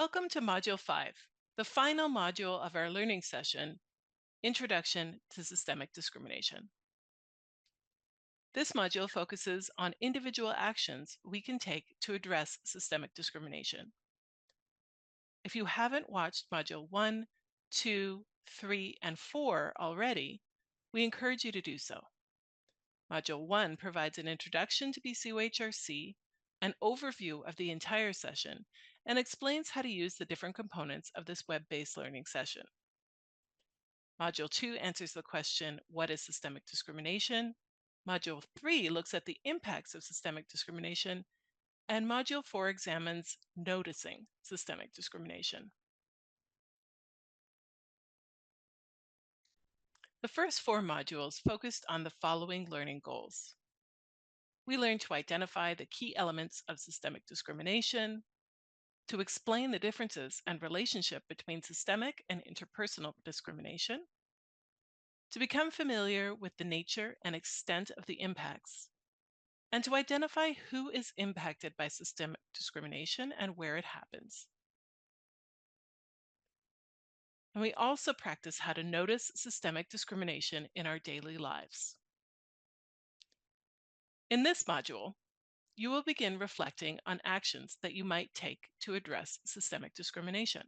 Welcome to Module 5, the final module of our learning session, Introduction to Systemic Discrimination. This module focuses on individual actions we can take to address systemic discrimination. If you haven't watched Module 1, 2, 3, and 4 already, we encourage you to do so. Module 1 provides an introduction to BCOHRC, an overview of the entire session, and explains how to use the different components of this web-based learning session. Module 2 answers the question, what is systemic discrimination? Module 3 looks at the impacts of systemic discrimination, and Module 4 examines noticing systemic discrimination. The first 4 modules focused on the following learning goals. We learned to identify the key elements of systemic discrimination, to explain the differences and relationship between systemic and interpersonal discrimination, to become familiar with the nature and extent of the impacts, and to identify who is impacted by systemic discrimination and where it happens. And we also practice how to notice systemic discrimination in our daily lives. In this module, you will begin reflecting on actions that you might take to address systemic discrimination.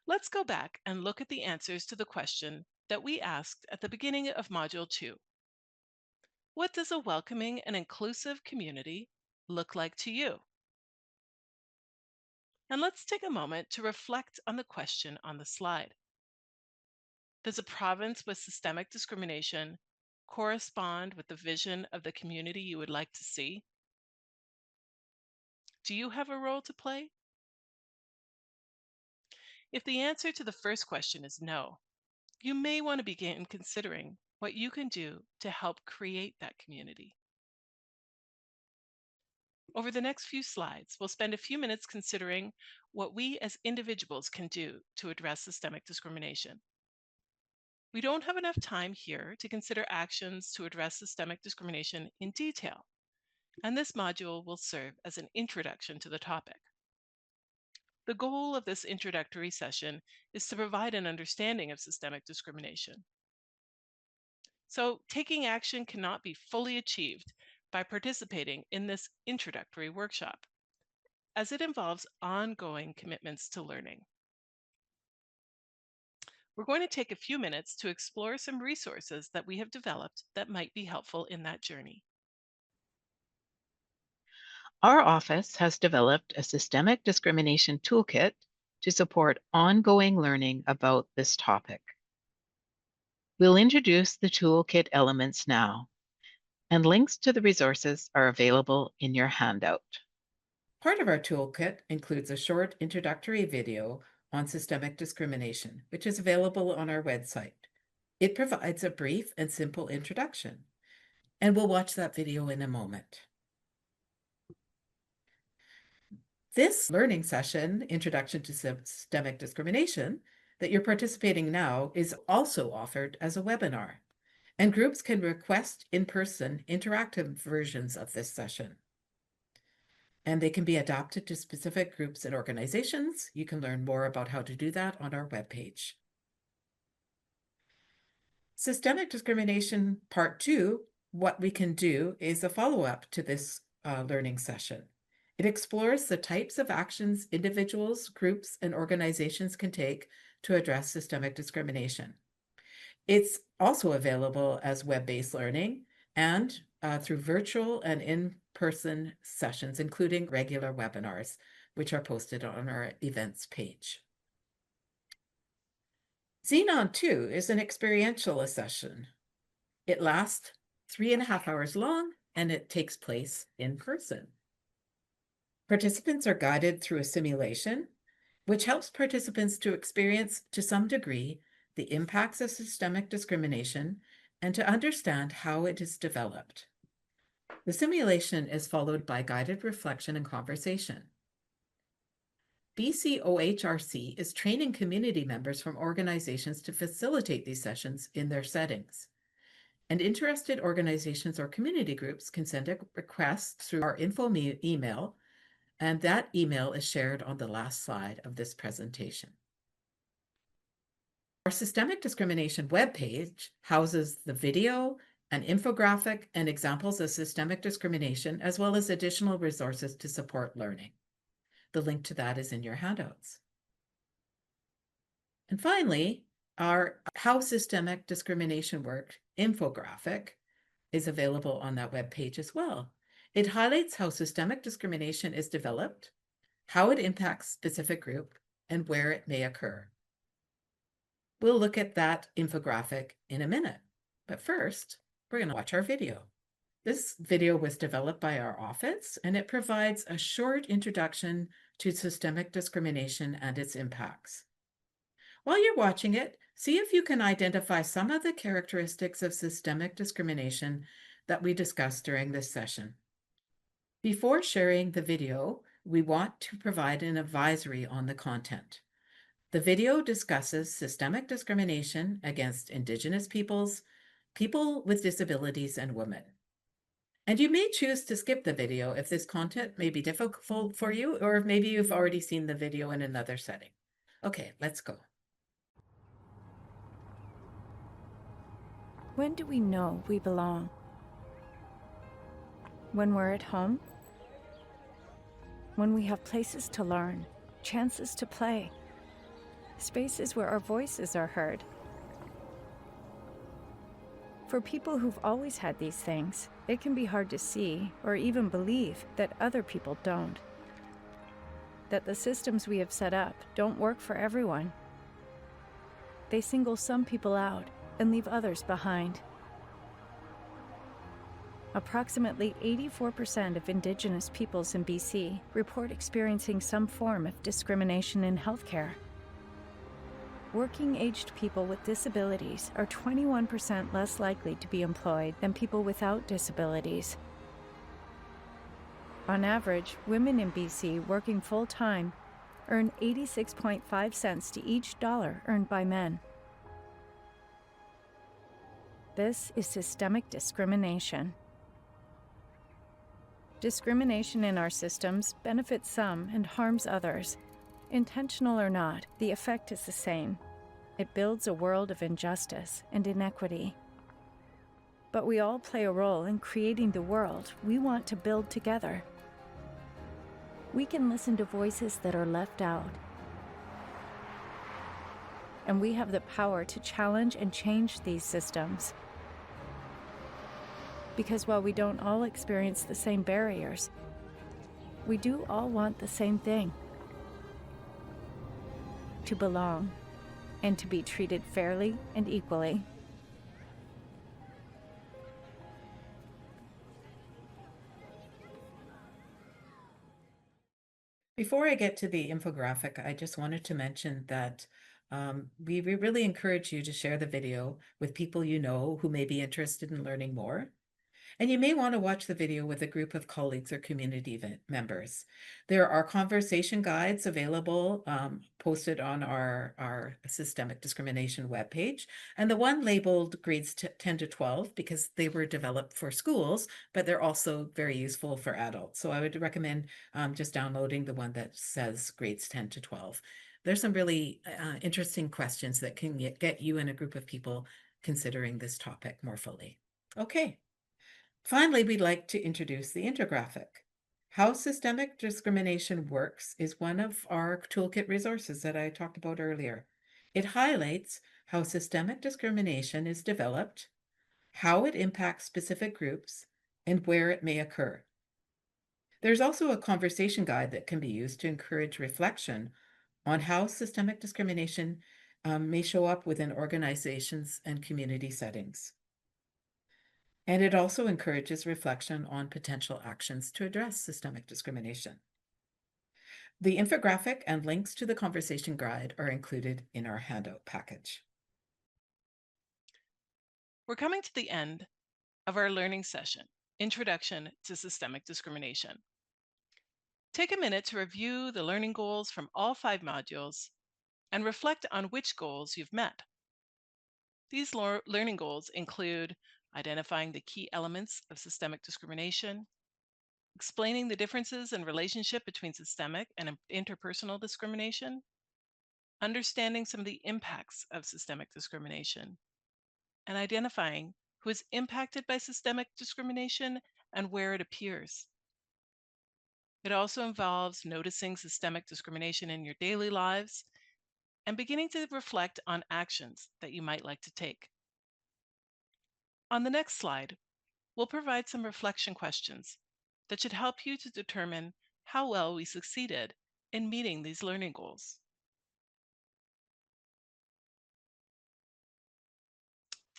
Let's go back and look at the answers to the question that we asked at the beginning of Module 2. What does a welcoming and inclusive community look like to you? And let's take a moment to reflect on the question on the slide. Does a province with systemic discrimination correspond with the vision of the community you would like to see? Do you have a role to play? If the answer to the first question is no, you may want to begin considering what you can do to help create that community. Over the next few slides, we'll spend a few minutes considering what we as individuals can do to address systemic discrimination. We don't have enough time here to consider actions to address systemic discrimination in detail, and this module will serve as an introduction to the topic. The goal of this introductory session is to provide an understanding of systemic discrimination. So, taking action cannot be fully achieved by participating in this introductory workshop, as it involves ongoing commitments to learning. We're going to take a few minutes to explore some resources that we have developed that might be helpful in that journey. Our office has developed a systemic discrimination toolkit to support ongoing learning about this topic. We'll introduce the toolkit elements now, and links to the resources are available in your handout. Part of our toolkit includes a short introductory video on systemic discrimination, which is available on our website. It provides a brief and simple introduction, and we'll watch that video in a moment. This learning session, Introduction to Systemic Discrimination, that you're participating now is also offered as a webinar, and groups can request in-person interactive versions of this session. And they can be adapted to specific groups and organizations. You can learn more about how to do that on our webpage. Systemic Discrimination Part 2, what we can do, is a follow-up to this learning session. It explores the types of actions individuals, groups, and organizations can take to address systemic discrimination. It's also available as web-based learning and through virtual and in-person sessions, including regular webinars, which are posted on our events page. Xenon 2 is an experiential session. It lasts 3.5 hours long, and it takes place in person. Participants are guided through a simulation, which helps participants to experience, to some degree, the impacts of systemic discrimination and to understand how it is developed. The simulation is followed by guided reflection and conversation. BCOHRC is training community members from organizations to facilitate these sessions in their settings. And interested organizations or community groups can send a request through our info email and that email is shared on the last slide of this presentation. Our systemic discrimination webpage houses the video, an infographic, and examples of systemic discrimination, as well as additional resources to support learning. The link to that is in your handouts. And finally, our How Systemic Discrimination Works infographic is available on that webpage as well. It highlights how systemic discrimination is developed, how it impacts specific group, and where it may occur. We'll look at that infographic in a minute, but first, we're going to watch our video. This video was developed by our office, and it provides a short introduction to systemic discrimination and its impacts. While you're watching it, see if you can identify some of the characteristics of systemic discrimination that we discussed during this session. Before sharing the video, we want to provide an advisory on the content. The video discusses systemic discrimination against Indigenous peoples, people with disabilities, and women. And you may choose to skip the video if this content may be difficult for you, or if maybe you've already seen the video in another setting. Okay, let's go. When do we know we belong? When we're at home? When we have places to learn, chances to play, spaces where our voices are heard. For people who've always had these things, it can be hard to see or even believe that other people don't. That the systems we have set up don't work for everyone. They single some people out and leave others behind. Approximately 84% of Indigenous peoples in BC report experiencing some form of discrimination in healthcare. Working-aged people with disabilities are 21% less likely to be employed than people without disabilities. On average, women in BC working full-time earn 86.5 cents to each dollar earned by men. This is systemic discrimination. Discrimination in our systems benefits some and harms others. Intentional or not, the effect is the same. It builds a world of injustice and inequity. But we all play a role in creating the world we want to build together. We can listen to voices that are left out. And we have the power to challenge and change these systems. Because while we don't all experience the same barriers, we do all want the same thing: to belong and to be treated fairly and equally. Before I get to the infographic, I just wanted to mention that we really encourage you to share the video with people you know who may be interested in learning more. And you may want to watch the video with a group of colleagues or community members. There are conversation guides available, posted on our systemic discrimination webpage. And the one labeled grades 10 to 12, because they were developed for schools, but they're also very useful for adults. So I would recommend just downloading the one that says grades 10 to 12. There's some really interesting questions that can get you and a group of people considering this topic more fully. Okay. Finally, we'd like to introduce the infographic. How Systemic Discrimination Works is one of our toolkit resources that I talked about earlier. It highlights how systemic discrimination is developed, how it impacts specific groups, and where it may occur. There's also a conversation guide that can be used to encourage reflection on how systemic discrimination may show up within organizations and community settings. And it also encourages reflection on potential actions to address systemic discrimination. The infographic and links to the conversation guide are included in our handout package. We're coming to the end of our learning session, Introduction to Systemic Discrimination. Take a minute to review the learning goals from all 5 modules and reflect on which goals you've met. These learning goals include identifying the key elements of systemic discrimination, explaining the differences and relationship between systemic and interpersonal discrimination, understanding some of the impacts of systemic discrimination, and identifying who is impacted by systemic discrimination and where it appears. It also involves noticing systemic discrimination in your daily lives and beginning to reflect on actions that you might like to take. On the next slide, we'll provide some reflection questions that should help you to determine how well we succeeded in meeting these learning goals.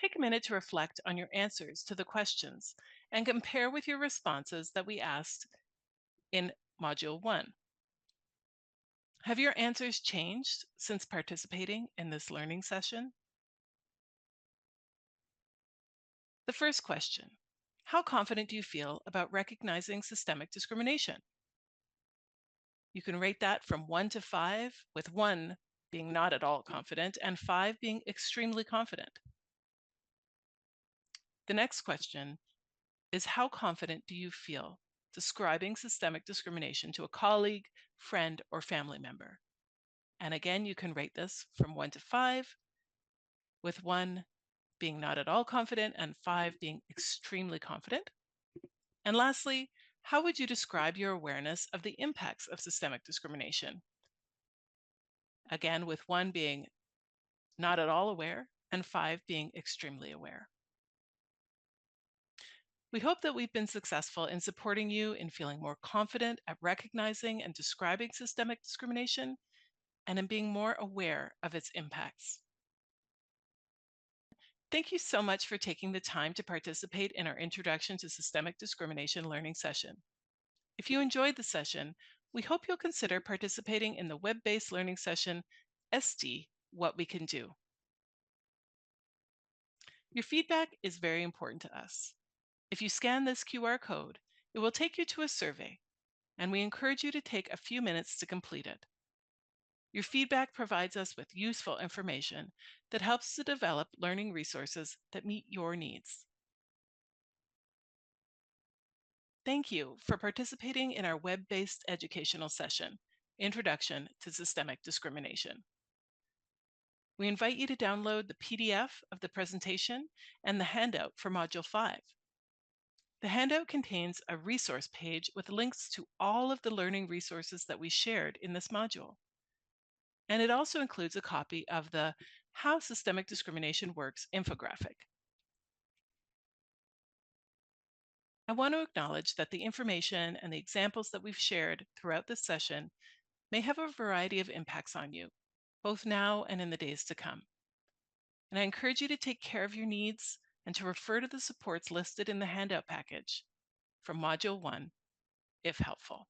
Take a minute to reflect on your answers to the questions and compare with your responses that we asked in Module 1. Have your answers changed since participating in this learning session? The first question: how confident do you feel about recognizing systemic discrimination? You can rate that from 1 to 5, with 1 being not at all confident and 5 being extremely confident. The next question is: how confident do you feel describing systemic discrimination to a colleague, friend, or family member? And again, you can rate this from 1 to 5, with 1 being not at all confident and 5 being extremely confident. And lastly, how would you describe your awareness of the impacts of systemic discrimination? Again, with 1 being not at all aware and 5 being extremely aware. We hope that we've been successful in supporting you in feeling more confident at recognizing and describing systemic discrimination and in being more aware of its impacts. Thank you so much for taking the time to participate in our Introduction to Systemic Discrimination learning session. If you enjoyed the session, we hope you'll consider participating in the web-based learning session, SD, What We Can Do. Your feedback is very important to us. If you scan this QR code, it will take you to a survey, and we encourage you to take a few minutes to complete it. Your feedback provides us with useful information that helps to develop learning resources that meet your needs. Thank you for participating in our web-based educational session, Introduction to Systemic Discrimination. We invite you to download the PDF of the presentation and the handout for Module 5. The handout contains a resource page with links to all of the learning resources that we shared in this module. And it also includes a copy of the How Systemic Discrimination Works infographic. I want to acknowledge that the information and the examples that we've shared throughout this session may have a variety of impacts on you, both now and in the days to come. And I encourage you to take care of your needs and to refer to the supports listed in the handout package from Module 1 if helpful.